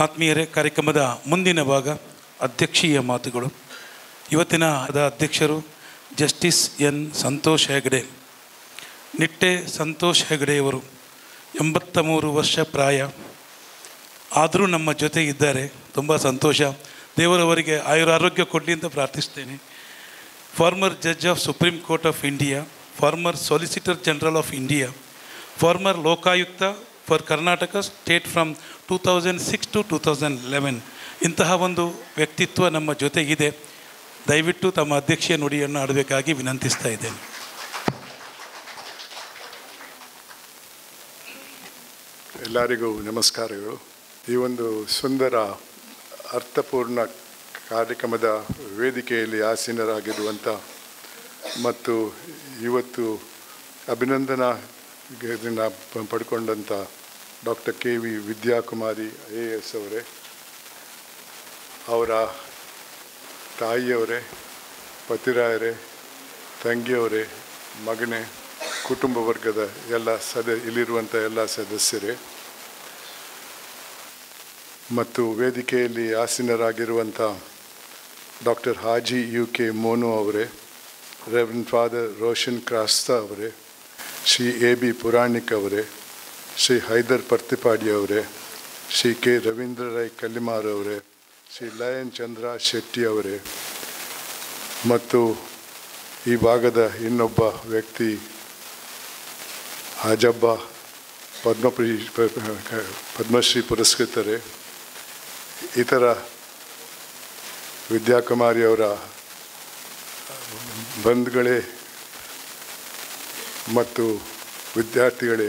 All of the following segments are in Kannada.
ಆತ್ಮೀಯರೇ, ಕಾರ್ಯಕ್ರಮದ ಮುಂದಿನ ಭಾಗ ಅಧ್ಯಕ್ಷೀಯ ಮಾತುಗಳು. ಇವತ್ತಿನ ಅಧ್ಯಕ್ಷರು ಜಸ್ಟಿಸ್ ಎನ್ ಸಂತೋಷ್ ಹೆಗಡೆ. ನಿಟ್ಟೆ ಸಂತೋಷ್ ಹೆಗಡೆಯವರು 83 ವರ್ಷ ಪ್ರಾಯ, ಆದರೂ ನಮ್ಮ ಜೊತೆ ಇದ್ದಾರೆ. ತುಂಬ ಸಂತೋಷ. ದೇವರವರಿಗೆ ಆಯುರಾರೋಗ್ಯ ಕೊಡಲಿ ಅಂತ ಪ್ರಾರ್ಥಿಸ್ತೇನೆ. Former judge of supreme court of India, former solicitor general of India, former Lokayukta for Karnataka state from 2006 to 2011. ಇಂತಹ ಒಂದು ವ್ಯಕ್ತಿತ್ವ ನಮ್ಮ ಜೊತೆಗಿದೆ. ದಯವಿಟ್ಟು ತಮ್ಮ ಅಧ್ಯಕ್ಷೀಯ ನುಡಿಯನ್ನು ಆಡಬೇಕಾಗಿ ವಿನಂತಿಸ್ತಾ ಇದ್ದೇನೆ. ಎಲ್ಲರಿಗೂ ನಮಸ್ಕಾರಗಳು. ಈ ಒಂದು ಸುಂದರ ಅರ್ಥಪೂರ್ಣ ಕಾರ್ಯಕ್ರಮದ ವೇದಿಕೆಯಲ್ಲಿ ಆಸೀನರಾಗಿರುವಂಥ ಮತ್ತು ಇವತ್ತು ಅಭಿನಂದನಾ ಪಡ್ಕೊಂಡಂಥ ಡಾಕ್ಟರ್ KV ವಿದ್ಯಾಕುಮಾರಿ IAS ಅವರೇ, ಅವರ ತಾಯಿಯವರೇ, ಪತಿರಾಯರೇ, ತಂಗಿಯವರೇ, ಮಗನೇ, ಕುಟುಂಬ ವರ್ಗದ ಎಲ್ಲ ಇಲ್ಲಿರುವಂಥ ಎಲ್ಲ ಸದಸ್ಯರೇ ಮತ್ತು ವೇದಿಕೆಯಲ್ಲಿ ಆಸೀನರಾಗಿರುವಂಥ ಡಾಕ್ಟರ್ ಹಾಜಿ UK ಮೋನು ಅವರೇ, ರೆವರೆಂಡ್ ಫಾದರ್ ರೋಷನ್ ಕ್ರಾಸ್ತಾ ಅವರೇ, ಶ್ರೀ AB ಪುರಾಣಿಕ್ ಅವರೇ, ಶ್ರೀ ಹೈದರ್ ಪರ್ತಿಪಾಡಿ ಅವರೇ, ಶ್ರೀ K ರವೀಂದ್ರ ರೈ ಕಲ್ಲಿಮಾರ್ ಅವರೇ, ಶ್ರೀ ಲಯನ್ ಚಂದ್ರ ಶೆಟ್ಟಿ ಅವರೇ ಮತ್ತು ಈ ಭಾಗದ ಇನ್ನೊಬ್ಬ ವ್ಯಕ್ತಿ ಹಾಜಬ್ಬ ಪದ್ಮಶ್ರೀ ಪುರಸ್ಕೃತರೇ, ಇತರ ವಿದ್ಯಾಕುಮಾರಿಯವರ ಬಂಧುಗಳೇ ಮತ್ತು ವಿದ್ಯಾರ್ಥಿಗಳೇ,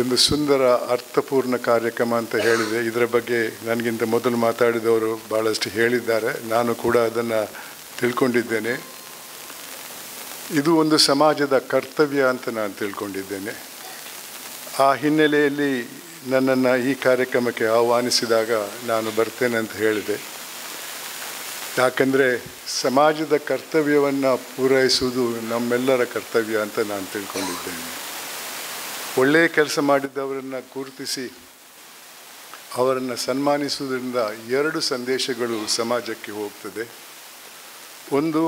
ಒಂದು ಸುಂದರ ಅರ್ಥಪೂರ್ಣ ಕಾರ್ಯಕ್ರಮ ಅಂತ ಹೇಳಿದೆ. ಇದರ ಬಗ್ಗೆ ನನಗಿಂತ ಮೊದಲು ಮಾತಾಡಿದವರು ಭಾಳಷ್ಟು ಹೇಳಿದ್ದಾರೆ, ನಾನು ಕೂಡ ಅದನ್ನು ತಿಳ್ಕೊಂಡಿದ್ದೇನೆ. ಇದು ಒಂದು ಸಮಾಜದ ಕರ್ತವ್ಯ ಅಂತ ನಾನು ತಿಳ್ಕೊಂಡಿದ್ದೇನೆ. ಆ ಹಿನ್ನೆಲೆಯಲ್ಲಿ ನನ್ನನ್ನು ಈ ಕಾರ್ಯಕ್ರಮಕ್ಕೆ ಆಹ್ವಾನಿಸಿದಾಗ ನಾನು ಬರ್ತೇನೆ ಅಂತ ಹೇಳಿದೆ. ಯಾಕಂದರೆ ಸಮಾಜದ ಕರ್ತವ್ಯವನ್ನು ಪೂರೈಸುವುದು ನಮ್ಮೆಲ್ಲರ ಕರ್ತವ್ಯ ಅಂತ ನಾನು ತಿಳ್ಕೊಂಡಿದ್ದೇನೆ. ಒಳ್ಳೆಯ ಕೆಲಸ ಮಾಡಿದ್ದವರನ್ನು ಗುರುತಿಸಿ ಅವರನ್ನು ಸನ್ಮಾನಿಸುವುದರಿಂದ 2 ಸಂದೇಶಗಳು ಸಮಾಜಕ್ಕೆ ಹೋಗ್ತದೆ. ಒಂದು,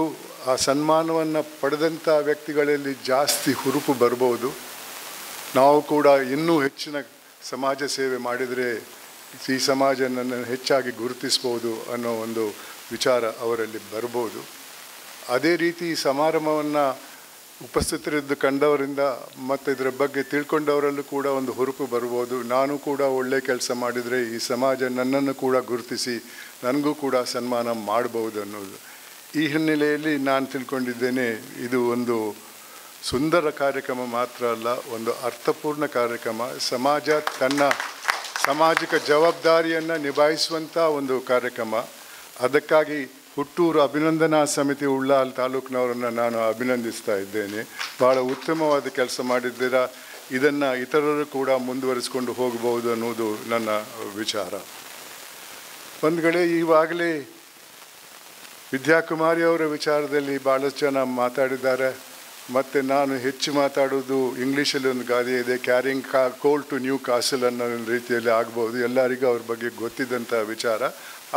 ಆ ಸನ್ಮಾನವನ್ನು ಪಡೆದಂಥ ವ್ಯಕ್ತಿಗಳಲ್ಲಿ ಜಾಸ್ತಿ ಹುರುಪು ಬರ್ಬೋದು. ನಾವು ಕೂಡ ಇನ್ನೂ ಹೆಚ್ಚಿನ ಸಮಾಜ ಸೇವೆ ಮಾಡಿದರೆ ಈ ಸಮಾಜ ನನ್ನನ್ನು ಹೆಚ್ಚಾಗಿ ಗುರುತಿಸ್ಬೋದು ಅನ್ನೋ ಒಂದು ವಿಚಾರ ಅವರಲ್ಲಿ ಬರ್ಬೋದು. ಅದೇ ರೀತಿ ಈ ಸಮಾರಂಭವನ್ನು ಉಪಸ್ಥಿತರಿದ್ದು ಕಂಡವರಿಂದ ಮತ್ತು ಇದರ ಬಗ್ಗೆ ತಿಳ್ಕೊಂಡವರಲ್ಲೂ ಕೂಡ ಒಂದು ಹುರುಪು ಬರ್ಬೋದು. ನಾನು ಕೂಡ ಒಳ್ಳೆಯ ಕೆಲಸ ಮಾಡಿದರೆ ಈ ಸಮಾಜ ನನ್ನನ್ನು ಕೂಡ ಗುರುತಿಸಿ ನನಗೂ ಕೂಡ ಸನ್ಮಾನ ಮಾಡ್ಬೋದು ಅನ್ನೋದು. ಈ ಹಿನ್ನೆಲೆಯಲ್ಲಿ ನಾನು ತಿಳ್ಕೊಂಡಿದ್ದೇನೆ, ಇದು ಒಂದು ಸುಂದರ ಕಾರ್ಯಕ್ರಮ ಮಾತ್ರ ಅಲ್ಲ, ಒಂದು ಅರ್ಥಪೂರ್ಣ ಕಾರ್ಯಕ್ರಮ. ಸಮಾಜ ತನ್ನ ಸಾಮಾಜಿಕ ಜವಾಬ್ದಾರಿಯನ್ನು ನಿಭಾಯಿಸುವಂಥ ಒಂದು ಕಾರ್ಯಕ್ರಮ. ಅದಕ್ಕಾಗಿ ಹುಟ್ಟೂರು ಅಭಿನಂದನಾ ಸಮಿತಿ ಉಳ್ಳಾಲ್ ತಾಲೂಕಿನವರನ್ನು ನಾನು ಅಭಿನಂದಿಸ್ತಾ ಇದ್ದೇನೆ. ಭಾಳ ಉತ್ತಮವಾದ ಕೆಲಸ ಮಾಡಿದ್ದೀರಾ. ಇದನ್ನು ಇತರರು ಕೂಡ ಮುಂದುವರಿಸಿಕೊಂಡು ಹೋಗಬಹುದು ಅನ್ನೋದು ನನ್ನ ವಿಚಾರ. ಒಂದುಗಡೆ ಈವಾಗಲೇ ವಿದ್ಯಾಕುಮಾರಿ ಅವರ ವಿಚಾರದಲ್ಲಿ ಭಾಳಷ್ಟು ಜನ ಮಾತಾಡಿದ್ದಾರೆ. ಮತ್ತು ನಾನು ಹೆಚ್ಚು ಮಾತಾಡೋದು ಇಂಗ್ಲೀಷಲ್ಲಿ ಒಂದು ಗಾದೆ ಇದೆ, carrying equal to new castle ಅನ್ನೋ ರೀತಿಯಲ್ಲಿ ಆಗ್ಬೋದು. ಎಲ್ಲರಿಗೂ ಅವ್ರ ಬಗ್ಗೆ ಗೊತ್ತಿದ್ದಂಥ ವಿಚಾರ.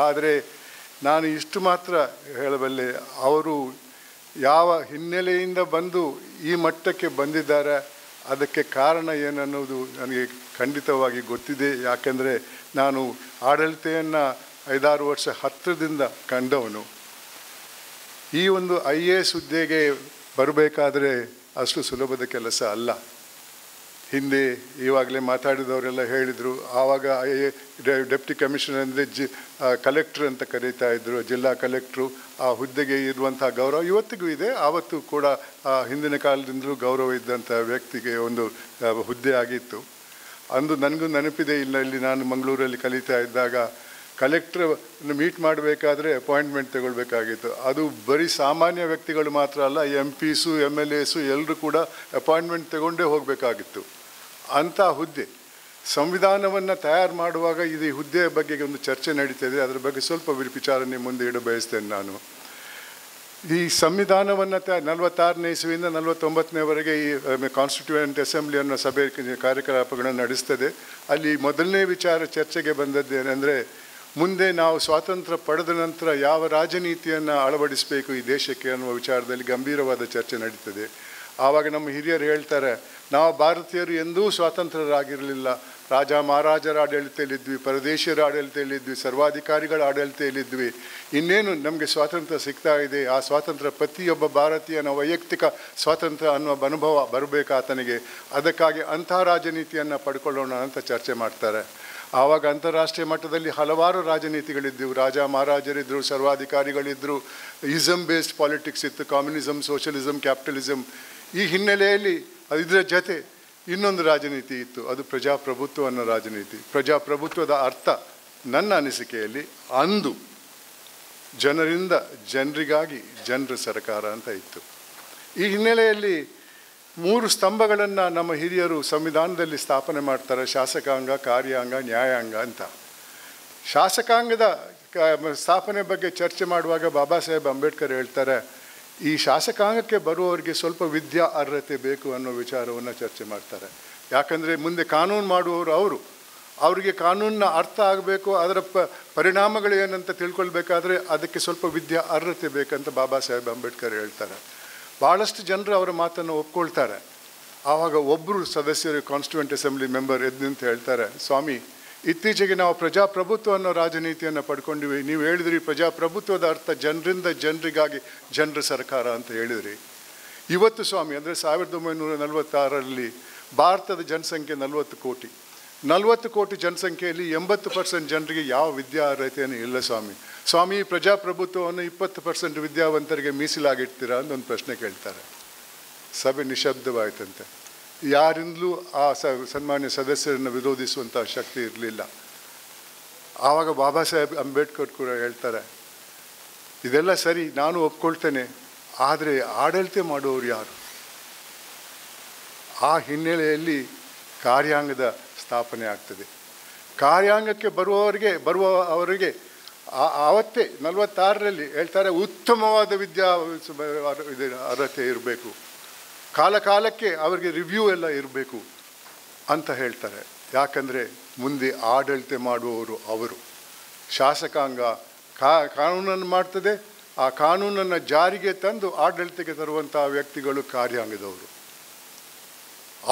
ಆದರೆ ನಾನು ಇಷ್ಟು ಮಾತ್ರ ಹೇಳಬಲ್ಲೆ, ಅವರು ಯಾವ ಹಿನ್ನೆಲೆಯಿಂದ ಬಂದು ಈ ಮಟ್ಟಕ್ಕೆ ಬಂದಿದ್ದಾರೆ, ಅದಕ್ಕೆ ಕಾರಣ ಏನನ್ನೋದು ನನಗೆ ಖಂಡಿತವಾಗಿ ಗೊತ್ತಿದೆ. ಯಾಕೆಂದರೆ ನಾನು ಆಡಳಿತೆಯನ್ನು 5-6 ವರ್ಷ ಹತ್ತಿರದಿಂದ ಕಂಡವನು. ಈ ಒಂದು IAS ಹುದ್ದೆಗೆ ಬರಬೇಕಾದ್ರೆ ಅಷ್ಟು ಸುಲಭದ ಕೆಲಸ ಅಲ್ಲ. ಹಿಂದೆ ಇವಾಗಲೇ ಮಾತಾಡಿದವರೆಲ್ಲ ಹೇಳಿದರು, ಆವಾಗ ಡೆಪ್ಟಿ ಕಮಿಷನರ್ ಅಂದರೆ ಕಲೆಕ್ಟ್ರ್ ಅಂತ ಕರೀತಾ ಇದ್ದರು, ಜಿಲ್ಲಾ ಕಲೆಕ್ಟ್ರು. ಆ ಹುದ್ದೆಗೆ ಇರುವಂಥ ಗೌರವ ಇವತ್ತಿಗೂ ಇದೆ. ಆವತ್ತು ಕೂಡ ಹಿಂದಿನ ಕಾಲದಿಂದಲೂ ಗೌರವ ಇದ್ದಂಥ ವ್ಯಕ್ತಿಗೆ ಒಂದು ಹುದ್ದೆ ಆಗಿತ್ತು. ಅಂದು ನನಗೂ ನೆನಪಿದೆ, ಇಲ್ಲಿ ನಾನು ಮಂಗಳೂರಲ್ಲಿ ಕಲಿತಾ ಇದ್ದಾಗ ಕಲೆಕ್ಟ್ರನ್ನು ಮೀಟ್ ಮಾಡಬೇಕಾದ್ರೆ ಅಪಾಯಿಂಟ್ಮೆಂಟ್ ತಗೊಳ್ಬೇಕಾಗಿತ್ತು. ಅದು ಬರೀ ಸಾಮಾನ್ಯ ವ್ಯಕ್ತಿಗಳು ಮಾತ್ರ ಅಲ್ಲ, MPಸು MLAಸು ಎಲ್ಲರೂ ಕೂಡ ಅಪಾಯಿಂಟ್ಮೆಂಟ್ ತಗೊಂಡೇ ಹೋಗಬೇಕಾಗಿತ್ತು. ಅಂಥ ಹುದ್ದೆ. ಸಂವಿಧಾನವನ್ನು ತಯಾರು ಮಾಡುವಾಗ ಇದು ಹುದ್ದೆಯ ಬಗ್ಗೆ ಒಂದು ಚರ್ಚೆ ನಡೀತಿದೆ. ಅದರ ಬಗ್ಗೆ ಸ್ವಲ್ಪ ವಿಚಾರ ನಿಮ್ಮ ಮುಂದೆ ಇಡ ಬಯಸ್ತೇನೆ ನಾನು. ಈ ಸಂವಿಧಾನವನ್ನು 46ನೇ ಇಸ್ವಿಯಿಂದ 49ನೇವರೆಗೆ ಈ ಕಾನ್ಸ್ಟಿಟ್ಯೂಯೆಂಟ್ ಅಸೆಂಬ್ಲಿ ಅನ್ನೋ ಸಭೆ ಕಾರ್ಯಕಲಾಪಗಳನ್ನು ನಡೆಸ್ತದೆ. ಅಲ್ಲಿ ಮೊದಲನೇ ವಿಚಾರ ಚರ್ಚೆಗೆ ಬಂದದ್ದೇನೆಂದರೆ, ಮುಂದೆ ನಾವು ಸ್ವಾತಂತ್ರ್ಯ ಪಡೆದ ನಂತರ ಯಾವ ರಾಜನೀತಿಯನ್ನು ಅಳವಡಿಸಬೇಕು ಈ ದೇಶಕ್ಕೆ ಅನ್ನುವ ವಿಚಾರದಲ್ಲಿ ಗಂಭೀರವಾದ ಚರ್ಚೆ ನಡೀತದೆ. ಆವಾಗ ನಮ್ಮ ಹಿರಿಯರು ಹೇಳ್ತಾರೆ, ನಾವು ಭಾರತೀಯರು ಎಂದೂ ಸ್ವತಂತ್ರರಾಗಿರಲಿಲ್ಲ. ರಾಜ ಮಹಾರಾಜರ ಆಡಳಿತದಲ್ಲಿದ್ವಿ, ಪರದೇಶಿಯರ ಆಡಳಿತದಲ್ಲಿದ್ವಿ, ಸರ್ವಾಧಿಕಾರಿಗಳ ಆಡಳಿತದಲ್ಲಿದ್ವಿ. ಇನ್ನೇನು ನಮಗೆ ಸ್ವಾತಂತ್ರ್ಯ ಸಿಗ್ತಾ ಇದೆ. ಆ ಸ್ವಾತಂತ್ರ್ಯ ಪ್ರತಿಯೊಬ್ಬ ಭಾರತೀಯನ ವೈಯಕ್ತಿಕ ಸ್ವಾತಂತ್ರ್ಯ ಅನ್ನುವ ಅನುಭವ ಬರಬೇಕು ಆತನಿಗೆ. ಅದಕ್ಕಾಗಿ ಅಂಥ ರಾಜನೀತಿಯನ್ನು ಪಡ್ಕೊಳ್ಳೋಣ ಅಂತ ಚರ್ಚೆ ಮಾಡ್ತಾರೆ. ಆವಾಗ ಅಂತಾರಾಷ್ಟ್ರೀಯ ಮಟ್ಟದಲ್ಲಿ ಹಲವಾರು ರಾಜನೀತಿಗಳಿದ್ದವು. ರಾಜ ಮಹಾರಾಜರಿದ್ದರು, ಸರ್ವಾಧಿಕಾರಿಗಳಿದ್ದರು, ಇಸಮ್ ಬೇಸ್ಡ್ ಪಾಲಿಟಿಕ್ಸ್ ಇತ್ತು, ಕಮ್ಯುನಿಸಮ್, ಸೋಷಲಿಸಮ್, ಕ್ಯಾಪಿಟಲಿಸಮ್. ಈ ಹಿನ್ನೆಲೆಯಲ್ಲಿ ಇದರ ಜೊತೆ ಇನ್ನೊಂದು ರಾಜನೀತಿ ಇತ್ತು, ಅದು ಪ್ರಜಾಪ್ರಭುತ್ವ ಅನ್ನೋ ರಾಜನೀತಿ. ಪ್ರಜಾಪ್ರಭುತ್ವದ ಅರ್ಥ ನನ್ನ ಅನಿಸಿಕೆಯಲ್ಲಿ ಅಂದು ಜನರಿಂದ ಜನರಿಗಾಗಿ ಜನರ ಸರ್ಕಾರ ಅಂತ ಇತ್ತು. ಈ ಹಿನ್ನೆಲೆಯಲ್ಲಿ 3 ಸ್ತಂಭಗಳನ್ನು ನಮ್ಮ ಹಿರಿಯರು ಸಂವಿಧಾನದಲ್ಲಿ ಸ್ಥಾಪನೆ ಮಾಡ್ತಾರೆ: ಶಾಸಕಾಂಗ, ಕಾರ್ಯಾಂಗ, ನ್ಯಾಯಾಂಗ ಅಂತ. ಶಾಸಕಾಂಗದ ಸ್ಥಾಪನೆ ಬಗ್ಗೆ ಚರ್ಚೆ ಮಾಡುವಾಗ ಬಾಬಾ ಸಾಹೇಬ್ ಅಂಬೇಡ್ಕರ್ ಹೇಳ್ತಾರೆ, ಈ ಶಾಸಕಾಂಗಕ್ಕೆ ಬರುವವರಿಗೆ ಸ್ವಲ್ಪ ವಿದ್ಯಾ ಅರ್ಹತೆ ಬೇಕು ಅನ್ನೋ ವಿಚಾರವನ್ನು ಚರ್ಚೆ ಮಾಡ್ತಾರೆ. ಯಾಕಂದರೆ ಮುಂದೆ ಕಾನೂನು ಮಾಡುವವರು ಅವರಿಗೆ ಕಾನೂನಿನ ಅರ್ಥ ಆಗಬೇಕು, ಅದರ ಪರಿಣಾಮಗಳು ಏನಂತ ತಿಳ್ಕೊಳ್ಬೇಕಾದ್ರೆ ಅದಕ್ಕೆ ಸ್ವಲ್ಪ ವಿದ್ಯಾ ಅರ್ಹತೆ ಬೇಕಂತ ಬಾಬಾ ಸಾಹೇಬ್ ಅಂಬೇಡ್ಕರ್ ಹೇಳ್ತಾರೆ. ಭಾಳಷ್ಟು ಜನರು ಅವರ ಮಾತನ್ನು ಒಪ್ಕೊಳ್ತಾರೆ. ಆವಾಗ ಒಬ್ಬರು ಸದಸ್ಯರು, ಕಾನ್ಸ್ಟಿಟ್ಯೂಯೆಂಟ್ ಅಸೆಂಬ್ಲಿ ಮೆಂಬರ್ ಎದ್ದು ನಿಂತು ಹೇಳ್ತಾರೆ, ಸ್ವಾಮಿ, ಇತ್ತೀಚೆಗೆ ನಾವು ಪ್ರಜಾಪ್ರಭುತ್ವ ಅನ್ನೋ ರಾಜನೀತಿಯನ್ನು ಪಡ್ಕೊಂಡಿವಿ. ನೀವು ಹೇಳಿದ್ರಿ ಪ್ರಜಾಪ್ರಭುತ್ವದ ಅರ್ಥ ಜನರಿಂದ ಜನರಿಗಾಗಿ ಜನರ ಸರ್ಕಾರ ಅಂತ ಹೇಳಿದ್ರಿ. ಇವತ್ತು ಸ್ವಾಮಿ, ಅಂದರೆ 1946ರಲ್ಲಿ ಭಾರತದ ಜನಸಂಖ್ಯೆ 40 ಕೋಟಿ. 40 ಕೋಟಿ ಜನಸಂಖ್ಯೆಯಲ್ಲಿ 80% ಜನರಿಗೆ ಯಾವ ವಿದ್ಯಾ ಅರ್ಹತೆಯನ್ನು ಇಲ್ಲ ಸ್ವಾಮಿ. ಸ್ವಾಮಿ, ಪ್ರಜಾಪ್ರಭುತ್ವವನ್ನು 20% ವಿದ್ಯಾವಂತರಿಗೆ ಮೀಸಲಾಗಿಡ್ತೀರಾ ಅಂತ ಒಂದು ಪ್ರಶ್ನೆ ಕೇಳ್ತಾರೆ. ಸಭೆ ನಿಶಬ್ದವಾಯಿತಂತೆ. ಯಾರಿಂದಲೂ ಆ ಸನ್ಮಾನ್ಯ ಸದಸ್ಯರನ್ನು ವಿರೋಧಿಸುವಂಥ ಶಕ್ತಿ ಇರಲಿಲ್ಲ. ಆವಾಗ ಬಾಬಾ ಸಾಹೇಬ್ ಅಂಬೇಡ್ಕರ್ ಕೂಡ ಹೇಳ್ತಾರೆ, ಇದೆಲ್ಲ ಸರಿ, ನಾನು ಒಪ್ಕೊಳ್ತೇನೆ, ಆದರೆ ಆಡಳಿತ ಮಾಡುವವರು ಯಾರು? ಆ ಹಿನ್ನೆಲೆಯಲ್ಲಿ ಕಾರ್ಯಾಂಗದ ಸ್ಥಾಪನೆ ಆಗ್ತದೆ. ಕಾರ್ಯಾಂಗಕ್ಕೆ ಬರುವವರಿಗೆ ಆವತ್ತೇ 46ರಲ್ಲಿ ಹೇಳ್ತಾರೆ, ಉತ್ತಮವಾದ ವಿದ್ಯಾ ಅರ್ಹತೆ ಇರಬೇಕು, ಕಾಲಕ್ಕೆ ಅವರಿಗೆ ರಿವ್ಯೂ ಎಲ್ಲ ಇರಬೇಕು ಅಂತ ಹೇಳ್ತಾರೆ. ಯಾಕಂದರೆ ಮುಂದೆ ಆಡಳಿತ ಮಾಡುವವರು ಅವರು. ಶಾಸಕಾಂಗ ಕಾನೂನನ್ನು ಮಾಡ್ತದೆ, ಆ ಕಾನೂನನ್ನು ಜಾರಿಗೆ ತಂದು ಆಡಳಿತಕ್ಕೆ ತರುವಂಥ ವ್ಯಕ್ತಿಗಳು ಕಾರ್ಯಾಂಗದವರು.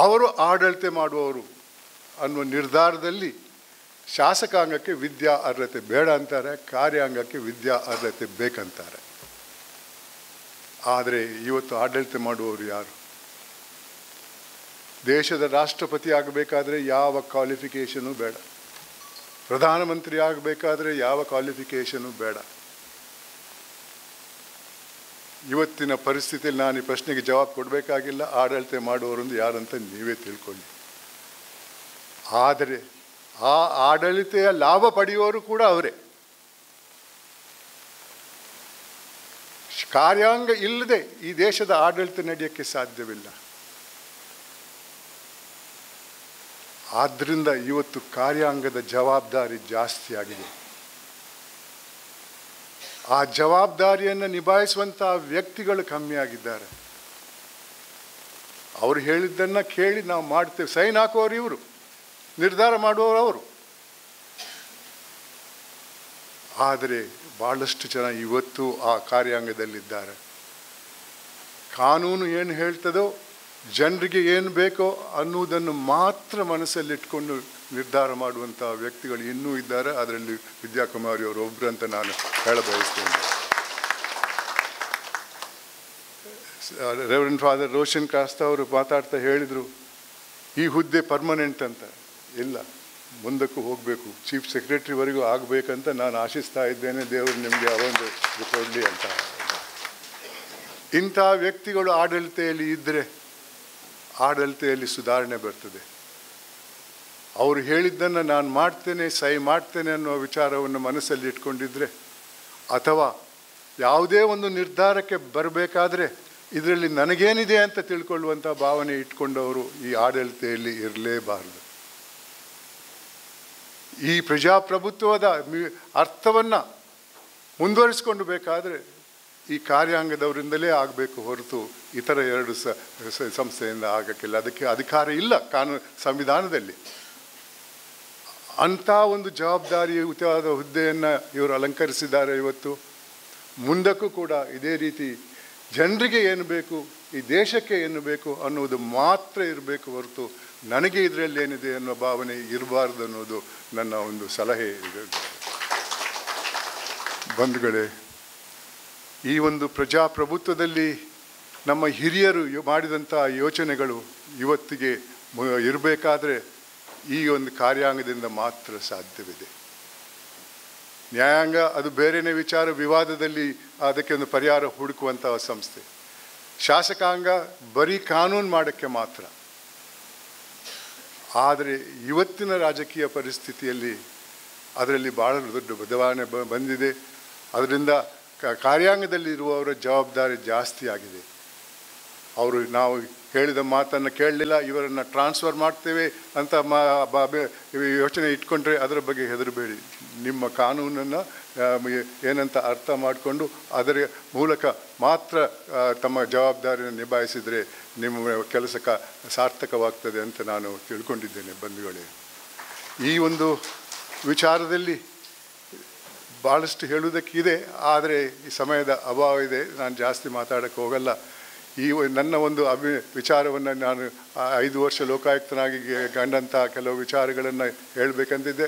ಅವರು ಆಡಳಿತ ಮಾಡುವವರು ಅನ್ನುವ ನಿರ್ಧಾರದಲ್ಲಿ ಶಾಸಕಾಂಗಕ್ಕೆ ವಿದ್ಯಾ ಅರ್ಹತೆ ಬೇಡ ಅಂತಾರೆ, ಕಾರ್ಯಾಂಗಕ್ಕೆ ವಿದ್ಯಾ ಅರ್ಹತೆ ಬೇಕಂತಾರೆ. ಆದರೆ ಇವತ್ತು ಆಡಳಿತ ಮಾಡುವವರು ಯಾರು? ದೇಶದ ರಾಷ್ಟ್ರಪತಿ ಆಗಬೇಕಾದ್ರೆ ಯಾವ ಕ್ವಾಲಿಫಿಕೇಷನು ಬೇಡ, ಪ್ರಧಾನಮಂತ್ರಿ ಆಗಬೇಕಾದ್ರೆ ಯಾವ ಕ್ವಾಲಿಫಿಕೇಷನು ಬೇಡ. ಇವತ್ತಿನ ಪರಿಸ್ಥಿತಿಯಲ್ಲಿ ನಾನು ಈ ಪ್ರಶ್ನೆಗೆ ಜವಾಬು ಕೊಡಬೇಕಾಗಿಲ್ಲ. ಆಡಳಿತ ಮಾಡುವವರೊಂದು ಯಾರಂತ ನೀವೇ ತಿಳ್ಕೊಳ್ಳಿ. ಆದರೆ ಆ ಆಡಳಿತೆಯ ಲಾಭ ಪಡೆಯುವವರು ಕೂಡ ಅವರೇ. ಕಾರ್ಯಾಂಗ ಇಲ್ಲದೆ ಈ ದೇಶದ ಆಡಳಿತ ನಡೆಯೋಕ್ಕೆ ಸಾಧ್ಯವಿಲ್ಲ. ಆದ್ದರಿಂದ ಇವತ್ತು ಕಾರ್ಯಾಂಗದ ಜವಾಬ್ದಾರಿ ಜಾಸ್ತಿ ಆಗಿದೆ. ಆ ಜವಾಬ್ದಾರಿಯನ್ನು ನಿಭಾಯಿಸುವಂಥ ವ್ಯಕ್ತಿಗಳು ಕಮ್ಮಿ ಆಗಿದ್ದಾರೆ. ಅವರು ಹೇಳಿದ್ದನ್ನು ಕೇಳಿ ನಾವು ಮಾಡ್ತೇವೆ. ಸೈನ್ ಹಾಕುವವರು ಇವರು, ನಿರ್ಧಾರ ಮಾಡುವವರು ಅವರು. ಆದರೆ ಭಾಳಷ್ಟು ಜನ ಇವತ್ತು ಆ ಕಾರ್ಯಾಂಗದಲ್ಲಿದ್ದಾರೆ. ಕಾನೂನು ಏನು ಹೇಳ್ತದೋ, ಜನರಿಗೆ ಏನು ಬೇಕೋ ಅನ್ನುವುದನ್ನು ಮಾತ್ರ ಮನಸ್ಸಲ್ಲಿಟ್ಕೊಂಡು ನಿರ್ಧಾರ ಮಾಡುವಂಥ ವ್ಯಕ್ತಿಗಳು ಇನ್ನೂ ಇದ್ದಾರೆ. ಅದರಲ್ಲಿ ವಿದ್ಯಾಕುಮಾರಿ ಅವರು ಒಬ್ಬರು ಅಂತ ನಾನು ಹೇಳಬಯಸ್ತೇನೆ. ರೆವರೆಂಡ್ ಫಾದರ್ ರೋಷನ್ ಕಾಸ್ತಾ ಅವರು ಮಾತಾಡ್ತಾ ಹೇಳಿದರು, ಈ ಹುದ್ದೆ ಪರ್ಮನೆಂಟ್ ಅಂತ. ಇಲ್ಲ, ಮುಂದಕ್ಕೂ ಹೋಗಬೇಕು, ಚೀಫ್ ಸೆಕ್ರೆಟರಿವರೆಗೂ ಆಗಬೇಕಂತ ನಾನು ಆಶಿಸ್ತಾ ಇದ್ದೇನೆ. ದೇವರು ನಿಮಗೆ ಅವೊಂದು ಕೊಡಲಿ ಅಂತ. ಇಂಥ ವ್ಯಕ್ತಿಗಳು ಆಡಳಿತೆಯಲ್ಲಿ ಇದ್ದರೆ ಆಡಳಿತೆಯಲ್ಲಿ ಸುಧಾರಣೆ ಬರ್ತದೆ. ಅವರು ಹೇಳಿದ್ದನ್ನು ನಾನು ಮಾಡ್ತೇನೆ, ಸಹಿ ಮಾಡ್ತೇನೆ ಅನ್ನೋ ವಿಚಾರವನ್ನು ಮನಸ್ಸಲ್ಲಿ ಇಟ್ಕೊಂಡಿದ್ರೆ, ಅಥವಾ ಯಾವುದೇ ಒಂದು ನಿರ್ಧಾರಕ್ಕೆ ಬರಬೇಕಾದ್ರೆ ಇದರಲ್ಲಿ ನನಗೇನಿದೆ ಅಂತ ತಿಳ್ಕೊಳ್ಳುವಂಥ ಭಾವನೆ ಇಟ್ಕೊಂಡವರು ಈ ಆಡಳಿತೆಯಲ್ಲಿ ಇರಲೇಬಾರದು. ಈ ಪ್ರಜಾಪ್ರಭುತ್ವದ ಅರ್ಥವನ್ನು ಮುಂದುವರಿಸ್ಕೊಂಡು ಬೇಕಾದರೆ ಈ ಕಾರ್ಯಾಂಗದವರಿಂದಲೇ ಆಗಬೇಕು ಹೊರತು ಇತರ ಎರಡು ಸಂಸ್ಥೆಯಿಂದ ಆಗಕ್ಕಿಲ್ಲ. ಅದಕ್ಕೆ ಅಧಿಕಾರ ಇಲ್ಲ ಕಾನೂನು ಸಂವಿಧಾನದಲ್ಲಿ. ಅಂಥ ಒಂದು ಜವಾಬ್ದಾರಿಯುತವಾದ ಹುದ್ದೆಯನ್ನು ಇವರು ಅಲಂಕರಿಸಿದ್ದಾರೆ. ಇವತ್ತು ಮುಂದಕ್ಕೂ ಕೂಡ ಇದೇ ರೀತಿ ಜನರಿಗೆ ಏನು ಬೇಕು, ಈ ದೇಶಕ್ಕೆ ಏನು ಬೇಕು ಅನ್ನೋದು ಮಾತ್ರ ಇರಬೇಕು ಹೊರತು ನನಗೆ ಇದರಲ್ಲಿ ಏನಿದೆ ಅನ್ನೋ ಭಾವನೆ ಇರಬಾರ್ದು ಅನ್ನೋದು ನನ್ನ ಒಂದು ಸಲಹೆ ಇದೆ. ಬಂಧುಗಳೇ, ಈ ಒಂದು ಪ್ರಜಾಪ್ರಭುತ್ವದಲ್ಲಿ ನಮ್ಮ ಹಿರಿಯರು ಮಾಡಿದಂಥ ಯೋಚನೆಗಳು ಇವತ್ತಿಗೆ ಇರಬೇಕಾದ್ರೆ ಈ ಒಂದು ಕಾರ್ಯಾಂಗದಿಂದ ಮಾತ್ರ ಸಾಧ್ಯವಿದೆ. ನ್ಯಾಯಾಂಗ ಅದು ಬೇರೆಯೇ ವಿಚಾರ, ವಿವಾದದಲ್ಲಿ ಅದಕ್ಕೆ ಒಂದು ಪರಿಹಾರ ಹುಡುಕುವಂತಹ ಸಂಸ್ಥೆ. ಶಾಸಕಾಂಗ ಬರೀ ಕಾನೂನು ಮಾಡೋಕ್ಕೆ ಮಾತ್ರ. ಆದರೆ ಇವತ್ತಿನ ರಾಜಕೀಯ ಪರಿಸ್ಥಿತಿಯಲ್ಲಿ ಅದರಲ್ಲಿ ಭಾಳ ದೊಡ್ಡ ಬದಲಾವಣೆ ಬಂದಿದೆ. ಅದರಿಂದ ಕಾರ್ಯಾಂಗದಲ್ಲಿರುವವರ ಜವಾಬ್ದಾರಿ ಜಾಸ್ತಿ ಆಗಿದೆ. ಅವರು ನಾವು ಹೇಳಿದ ಮಾತನ್ನು ಕೇಳಲಿಲ್ಲ, ಇವರನ್ನು ಟ್ರಾನ್ಸ್ಫರ್ ಮಾಡ್ತೇವೆ ಅಂತ ಯೋಚನೆ ಇಟ್ಕೊಂಡ್ರೆ ಅದರ ಬಗ್ಗೆ ಹೆದರಬೇಡಿ. ನಿಮ್ಮ ಕಾನೂನನ್ನು ಏನಂತ ಅರ್ಥ ಮಾಡಿಕೊಂಡು ಅದರ ಮೂಲಕ ಮಾತ್ರ ತಮ್ಮ ಜವಾಬ್ದಾರಿಯನ್ನು ನಿಭಾಯಿಸಿದರೆ ನಿಮ್ಮ ಕೆಲಸ ಸಾರ್ಥಕವಾಗ್ತದೆ ಅಂತ ನಾನು ತಿಳ್ಕೊಂಡಿದ್ದೇನೆ. ಬಂಧುಗಳೇ, ಈ ಒಂದು ವಿಚಾರದಲ್ಲಿ ಭಾಳಷ್ಟು ಹೇಳುವುದಕ್ಕಿದೆ, ಆದರೆ ಈ ಸಮಯದ ಅಭಾವ ಇದೆ, ನಾನು ಜಾಸ್ತಿ ಮಾತಾಡೋಕ್ಕೆ ಹೋಗಲ್ಲ. ಈ ನನ್ನ ಒಂದು ವಿಚಾರವನ್ನು ನಾನು 5 ವರ್ಷ ಲೋಕಾಯುಕ್ತನಾಗಿ ಕಂಡಂಥ ಕೆಲವು ವಿಚಾರಗಳನ್ನು ಹೇಳಬೇಕಂತಿದ್ದೆ,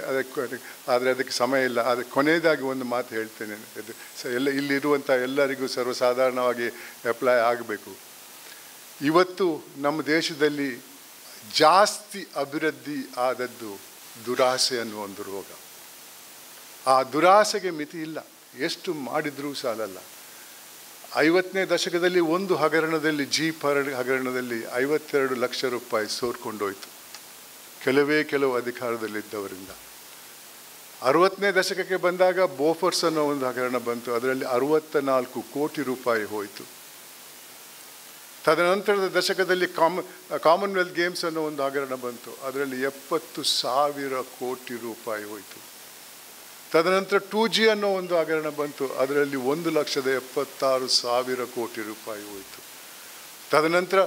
ಆದರೆ ಅದಕ್ಕೆ ಸಮಯ ಇಲ್ಲ. ಆದರೆ ಕೊನೆಯದಾಗಿ ಒಂದು ಮಾತು ಹೇಳ್ತೇನೆ, ಇಲ್ಲಿರುವಂಥ ಎಲ್ಲರಿಗೂ ಸರ್ವಸಾಧಾರಣವಾಗಿ ಅಪ್ಲೈ ಆಗಬೇಕು. ಇವತ್ತು ನಮ್ಮ ದೇಶದಲ್ಲಿ ಜಾಸ್ತಿ ಅಭಿವೃದ್ಧಿ ಆದದ್ದು ದುರಾಸೆ ಅನ್ನುವ ಒಂದು ರೋಗ. ಆ ದುರಾಸೆಗೆ ಮಿತಿ ಇಲ್ಲ, ಎಷ್ಟು ಮಾಡಿದರೂ ಸಾಲಲ್ಲ. 50ನೇ ದಶಕದಲ್ಲಿ ಒಂದು ಹಗರಣದಲ್ಲಿ ಜೀಪ್ ಹಗರಣದಲ್ಲಿ 52 ಲಕ್ಷ ರೂಪಾಯಿ ಸೋರ್ಕೊಂಡೋಯ್ತು, ಕೆಲವು ಅಧಿಕಾರದಲ್ಲಿದ್ದವರಿಂದ. 60ನೇ ದಶಕಕ್ಕೆ ಬಂದಾಗ ಬೋಫರ್ಸ್ ಅನ್ನೋ ಒಂದು ಹಗರಣ ಬಂತು, ಅದರಲ್ಲಿ 64 ಕೋಟಿ ರೂಪಾಯಿ ಹೋಯಿತು. ತದನಂತರದ ದಶಕದಲ್ಲಿ ಕಾಮನ್ವೆಲ್ತ್ ಗೇಮ್ಸ್ ಅನ್ನೋ ಒಂದು ಹಗರಣ ಬಂತು, ಅದರಲ್ಲಿ 70,000 ಕೋಟಿ ರೂಪಾಯಿ ಹೋಯಿತು. ತದನಂತರ 2G ಅನ್ನೋ ಒಂದು ಹಗರಣ ಬಂತು, ಅದರಲ್ಲಿ 1,76,000 ಕೋಟಿ ರೂಪಾಯಿ ಹೋಯಿತು. ತದನಂತರ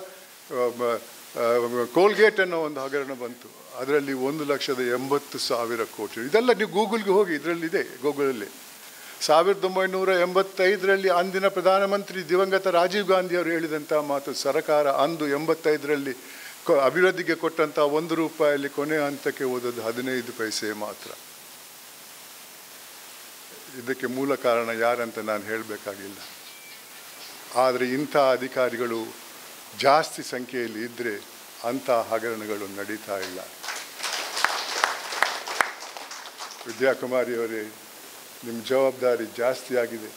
ಕೋಲ್ಗೇಟ್ ಅನ್ನೋ ಒಂದು ಹಗರಣ ಬಂತು, ಅದರಲ್ಲಿ 1,80,000 ಕೋಟಿ. ಇದೆಲ್ಲ ನೀವು ಗೂಗಲ್ಗೆ ಹೋಗಿ, ಇದರಲ್ಲಿದೆ ಗೂಗಲಲ್ಲಿ. 1985ರಲ್ಲಿ ಅಂದಿನ ಪ್ರಧಾನಮಂತ್ರಿ ದಿವಂಗತ ರಾಜೀವ್ ಗಾಂಧಿ ಅವರು ಹೇಳಿದಂಥ ಮಾತು, ಸರ್ಕಾರ ಅಂದು 85ರಲ್ಲಿ ಅಭಿವೃದ್ಧಿಗೆ ಕೊಟ್ಟಂಥ 1 ರೂಪಾಯಲ್ಲಿ ಕೊನೆಯ ಹಂತಕ್ಕೆ ಓದೋದು 15 ಪೈಸೆ ಮಾತ್ರ. ಇದಕ್ಕೆ ಮೂಲ ಕಾರಣ ಯಾರಂತ ನಾನು ಹೇಳಬೇಕಾಗಿಲ್ಲ. ಆದರೆ ಇಂಥ ಅಧಿಕಾರಿಗಳು ಜಾಸ್ತಿ ಸಂಖ್ಯೆಯಲ್ಲಿ ಇದ್ದರೆ ಅಂಥ ಹಗರಣಗಳು ನಡೀತಾ ಇಲ್ಲ. ವಿದ್ಯಾಕುಮಾರಿಯವರೇ, ನಿಮ್ಮ ಜವಾಬ್ದಾರಿ ಜಾಸ್ತಿ ಆಗಿದೆ.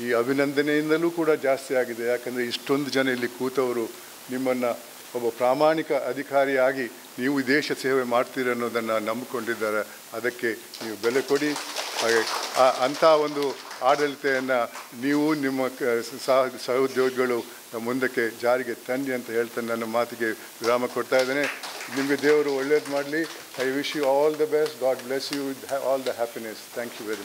ಈ ಅಭಿನಂದನೆಯಿಂದಲೂ ಕೂಡ ಜಾಸ್ತಿ ಆಗಿದೆ. ಯಾಕಂದರೆ ಇಷ್ಟೊಂದು ಜನ ಇಲ್ಲಿ ಕೂತವರು ನಿಮ್ಮನ್ನು ಒಬ್ಬ ಪ್ರಾಮಾಣಿಕ ಅಧಿಕಾರಿಯಾಗಿ ನೀವು ದೇಶ ಸೇವೆ ಮಾಡ್ತೀರಿ ಅನ್ನೋದನ್ನು ನಂಬಿಕೊಂಡಿದ್ದಾರೆ. ಅದಕ್ಕೆ ನೀವು ಬೆಲೆ ಕೊಡಿ. ಹಾಗೆ ಅಂಥ ಒಂದು ಆಡಳಿತೆಯನ್ನು ನೀವು ನಿಮ್ಮ ಸಹೋದ್ಯೋಗಿಗಳು ಮುಂದಕ್ಕೆ ಜಾರಿಗೆ ತನ್ನಿ ಅಂತ ಹೇಳ್ತಾನೆ ನನ್ನ ಮಾತಿಗೆ ವಿರಾಮ ಕೊಡ್ತಾ ಇದ್ದೇನೆ. ನಿಮಗೆ ದೇವರು ಒಳ್ಳೇದು ಮಾಡಲಿ. I wish you all the best. God bless you with all the happiness. Thank you very much.